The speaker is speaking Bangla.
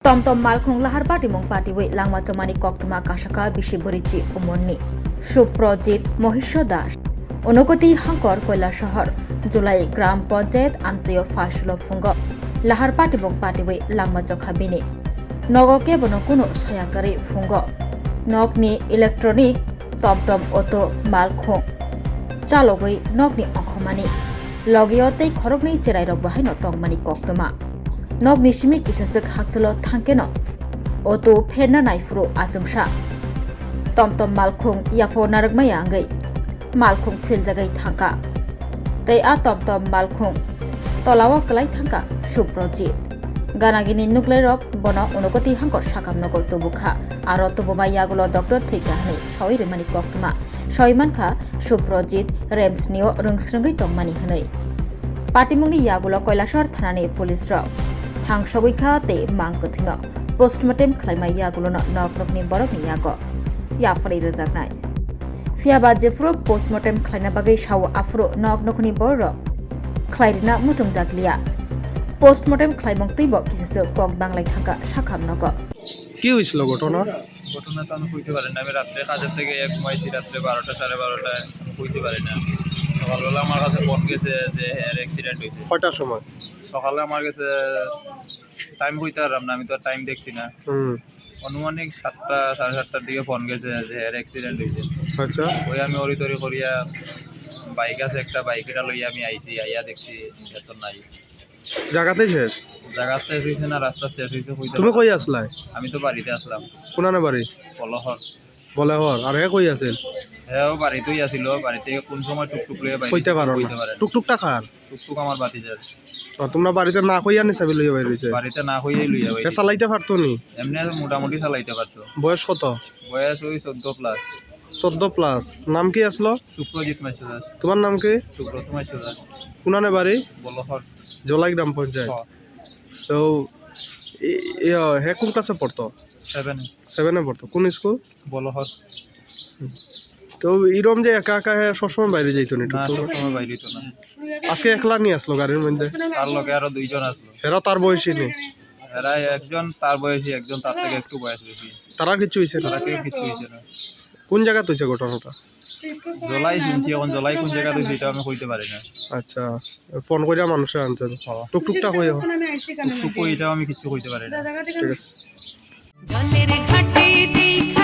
টমটম মালখং লাহার পাটিমং পাটিওই langma chomani koktuma kasaka bisi borichi umonni Suprajit মহিষ্য Das অনুগতি হাঙ্কর কয়লা শহর জুলাই গ্রাম পঞ্চায়েত আমচেয় ফাসুল ফুঙ্গ লাহার পাটিবং পাটিওই langma jokha bini নগকে বন কোনো সায়াকারি ফুঙ্গ নগনি ইলেকট্রনিক টমটম অটো মালখং চালগৈ নগনি অংখমানি লগিয়তেই খরগনি চেরাইরক বাহাইনো টংমানি koktuma নগনি সিমি কিসাসক হাকচলো থাঙ্কেন অটো ফেরনা নাইফুরো আচমসা টমটম মালখং ইয়াফো নারগমাই আঙ্গৈ মালখং ফিল জাগাই থাঙ্কা তাই আ টমটম মালখং তলাও কলাই থাঙ্কা সুপ্রজিৎ গানাগিনি নুকলাই রক বন অনুগতি হাঙ্কর সাকাম নগর তবুখা আর তবুমা ইয়াগুলো ডক্টর থৈকাহানি সই রেমানি koktuma সইমানখা সুপ্রজিৎ রেমস নিও রংস্রঙ্গৈ টংমানি হनै পাটিমুংনি ইয়াগুলো কৈলাসহর থানানি পুলিশ রক থাং সবৈখা তে মাংকথিন পোস্টমর্টেম খাইমাই ইয়াগুলো নকনকনি বরকনি ইয়াগ याफारि रोजाकनाय फियाबा जेफ्रो पोस्टमर्टेम खालायना बागै साव आफ्रो नकनखनि बर खालायना मुथुं जागलिया पोस्टमर्टेम खालायमं तैब किसेसो कक बांगलाय थांगा साखाम नग কি হয়েছিল ঘটনা? ঘটনা তো আমি কইতে পারি না। আমি রাত্রে কাজের থেকে ঘুমাইছি রাত্রে 12টা 12:30টায় আমি কইতে পারি না। সকালবেলা আমার কাছে ফোন গেছে যে এর অ্যাক্সিডেন্ট হয়েছে। কয়টার সময়? সকালে আমার কাছে টাইম কইতে পারলাম না, আমি তো টাইম দেখছি না। অনুমানিক 7টা 7:30টার দিকে ফোন গেছে যে এর অ্যাক্সিডেন্ট হয়েছে। আচ্ছা, ওই আমি অরিতরি করিয়া বাইক আছে একটা, বাইকটা লইয়া আমি আইছি, আইয়া দেখছি এত নাই। জায়গাতে শেষ? জায়গা শেষ হয়েছে না রাস্তা শেষ হয়েছে কইতে তুমি কই আসলাই? আমি তো বাড়িতে আসলাম। কোনানে বাড়ি? পলহর। বলে হর আর হে কই আছিল? হ্যাঁ বাড়িতেই আসিল। বাড়ি থেকে কোন সময় টুকটুক লইয়া বাইরে কইতে পারো কইতে না? পারে টুকটুকটা খার? টুকটুক আমার বাতিজার। তোমরা বাড়িতে না কইয়া নি চাবি লইয়া বাইরে হইছে? বাড়িতে না হইয়াই লইয়া হে বাইরে। চালাইতে পারতো নি? এমনি মোটামুটি চালাইতে পারতো। বয়স কত? বয়স ওই 14+। 14+। নাম কি আসলো? সুপ্রজিৎ মাইসুদাস। তোমার নাম কি? সুব্রত মাইসুদাস। কোনানে বাড়ি? বলহর। জলাই গ্রাম পঞ্চায়েত। তো হে কোন ক্লাসে পড়তো? 7 পড়তো। কোন স্কুল? বলহর। তো এরম যে একা একা হে সবসময় বাইরে যাইতো নি? না সবসময় বাইরে তো না। আজকে একলা নিয়ে আসলো গাড়ির মধ্যে? তার লগে আরো 2 জন আসলো। এরা তার বয়সী নেই? এরা একজন তার বয়সী, একজন তার থেকে একটু বয়স বেশি। তারা কিছু হয়েছে না? তারা কেউ কিছু হয়েছে না। কোন জায়গা হয়েছে ঘটনাটা? জলাই শুনছি, এখন জলাই কোন জায়গা তো সেটা আমি কইতে পারি না। আচ্ছা, ফোন করে মানুষে আনছে টুকটুকটা হয়ে টুকটুক এটাও আমি কিছু কইতে পারি না। ঠিক আছে। জলের ঘাটে দেখা